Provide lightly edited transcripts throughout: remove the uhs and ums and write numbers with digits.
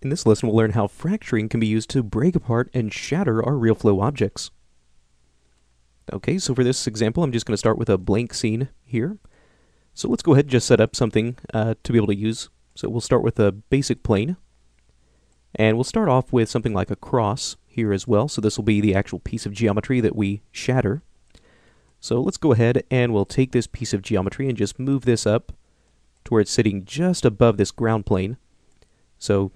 In this lesson, we'll learn how fracturing can be used to break apart and shatter our RealFlow objects. Okay, so for this example, I'm just going to start with a blank scene here. So let's go ahead and just set up something to be able to use. So we'll start with a basic plane. And we'll start off with something like a cross here as well. So this will be the actual piece of geometry that we shatter. So let's go ahead and we'll take this piece of geometry and just move this up to where it's sitting just above this ground plane. So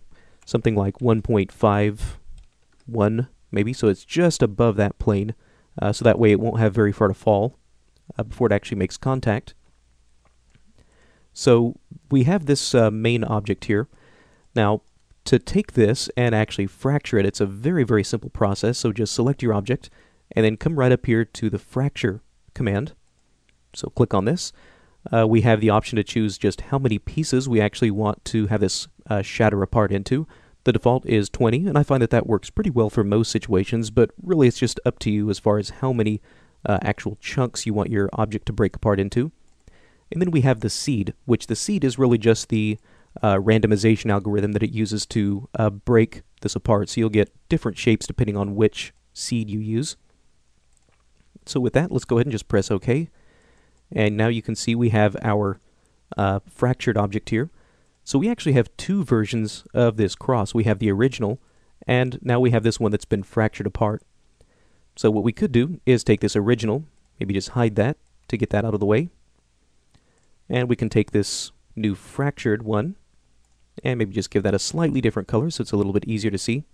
something like 1.51 maybe, so it's just above that plane, so that way it won't have very far to fall before it actually makes contact. So we have this main object here. Now, to take this and actually fracture it, it's a very, very simple process, so just select your object and then come right up here to the fracture command. So click on this. We have the option to choose just how many pieces we actually want to have this shatter apart into. The default is 20, and I find that that works pretty well for most situations, but really it's just up to you as far as how many actual chunks you want your object to break apart into. And then we have the seed, which the seed is really just the randomization algorithm that it uses to break this apart, so you'll get different shapes depending on which seed you use. So with that, let's go ahead and just press OK. And now you can see we have our fractured object here. So we actually have two versions of this cross. We have the original, and now we have this one that's been fractured apart. So what we could do is take this original, maybe just hide that to get that out of the way. And we can take this new fractured one, and maybe just give that a slightly different color so it's a little bit easier to see.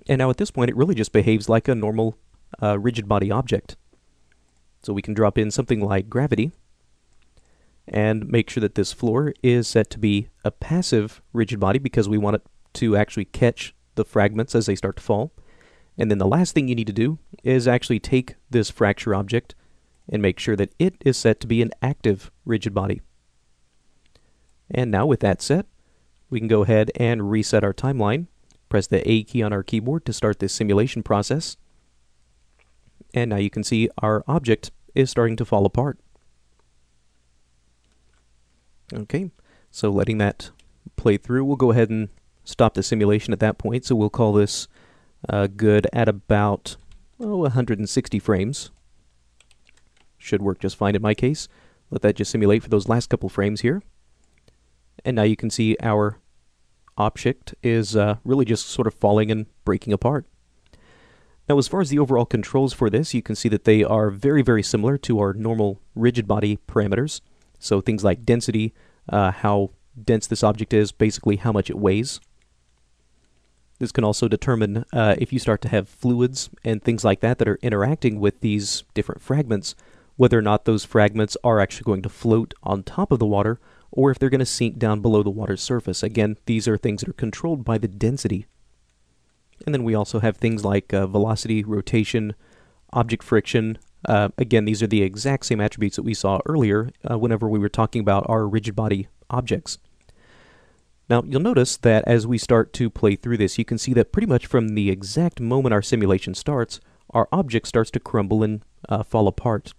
And now at this point, it really just behaves like a normal rigid body object. So we can drop in something like gravity and make sure that this floor is set to be a passive rigid body because we want it to actually catch the fragments as they start to fall. And then the last thing you need to do is actually take this fracture object and make sure that it is set to be an active rigid body. And now with that set, we can go ahead and reset our timeline. Press the A key on our keyboard to start this simulation process. And now you can see our object is starting to fall apart. Okay, so letting that play through, we'll go ahead and stop the simulation at that point. So we'll call this good at about 160 frames. Should work just fine in my case. Let that just simulate for those last couple frames here. And now you can see our object is really just sort of falling and breaking apart. Now, as far as the overall controls for this, you can see that they are very, very similar to our normal rigid body parameters. So things like density, how dense this object is, basically how much it weighs. This can also determine if you start to have fluids and things like that that are interacting with these different fragments, whether or not those fragments are actually going to float on top of the water or if they're going to sink down below the water's surface. Again, these are things that are controlled by the density. And then we also have things like velocity, rotation, object friction. Again, these are the exact same attributes that we saw earlier whenever we were talking about our rigid body objects. Now, you'll notice that as we start to play through this, you can see that pretty much from the exact moment our simulation starts, our object starts to crumble and fall apart.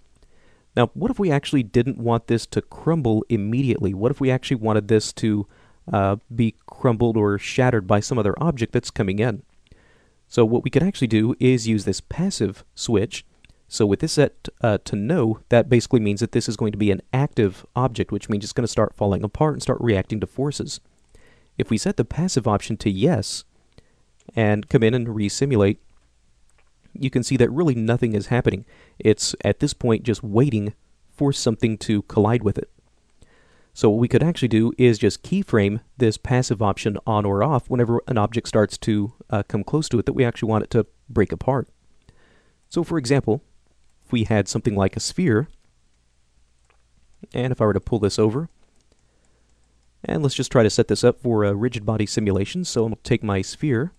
Now, what if we actually didn't want this to crumble immediately? What if we actually wanted this to be crumbled or shattered by some other object that's coming in? So what we could actually do is use this passive switch. So with this set to no, that basically means that this is going to be an active object, which means it's going to start falling apart and start reacting to forces. If we set the passive option to yes and come in and resimulate, you can see that really nothing is happening. It's at this point just waiting for something to collide with it. So what we could actually do is just keyframe this passive option on or off whenever an object starts to come close to it that we actually want it to break apart. So for example, if we had something like a sphere, and if I were to pull this over, and let's just try to set this up for a rigid body simulation. So I'm going to take my sphere,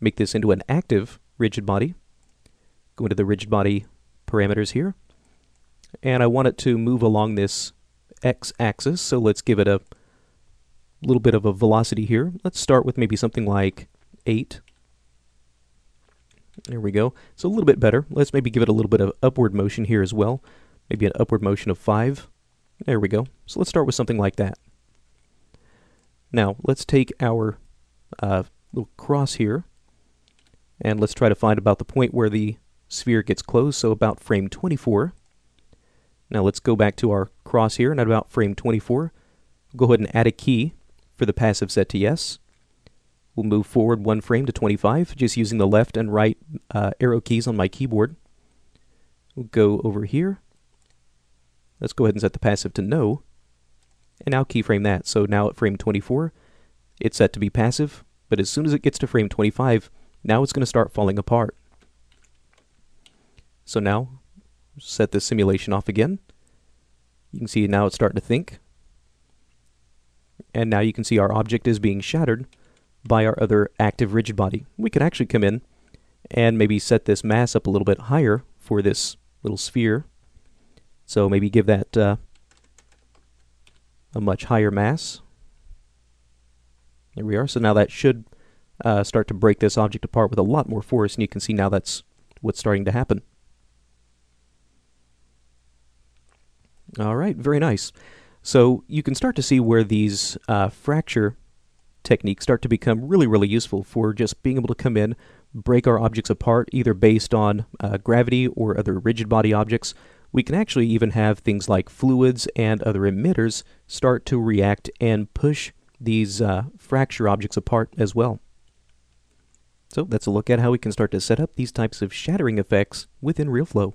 make this into an active rigid body, go into the rigid body parameters here, and I want it to move along this x-axis, so let's give it a little bit of a velocity here. Let's start with maybe something like 8. There we go. So a little bit better. Let's maybe give it a little bit of upward motion here as well. Maybe an upward motion of 5. There we go. So let's start with something like that. Now, let's take our little cross here, and let's try to find about the point where the sphere gets closed, so about frame 24. Now let's go back to our cross here, and at about frame 24, we'll go ahead and add a key for the passive set to yes. We'll move forward one frame to 25, just using the left and right arrow keys on my keyboard. We'll go over here. Let's go ahead and set the passive to no, and now keyframe that. So now at frame 24, it's set to be passive, but as soon as it gets to frame 25, now it's going to start falling apart. So now, set this simulation off again. You can see now it's starting to think. And now you can see our object is being shattered by our other active rigid body. We could actually come in and maybe set this mass up a little bit higher for this little sphere. So maybe give that a much higher mass. There we are. So now that should start to break this object apart with a lot more force, and you can see now that's what's starting to happen. All right, very nice. So you can start to see where these fracture techniques start to become really, really useful for just being able to come in, break our objects apart, either based on gravity or other rigid body objects. We can actually even have things like fluids and other emitters start to react and push these fracture objects apart as well. So that's a look at how we can start to set up these types of shattering effects within RealFlow.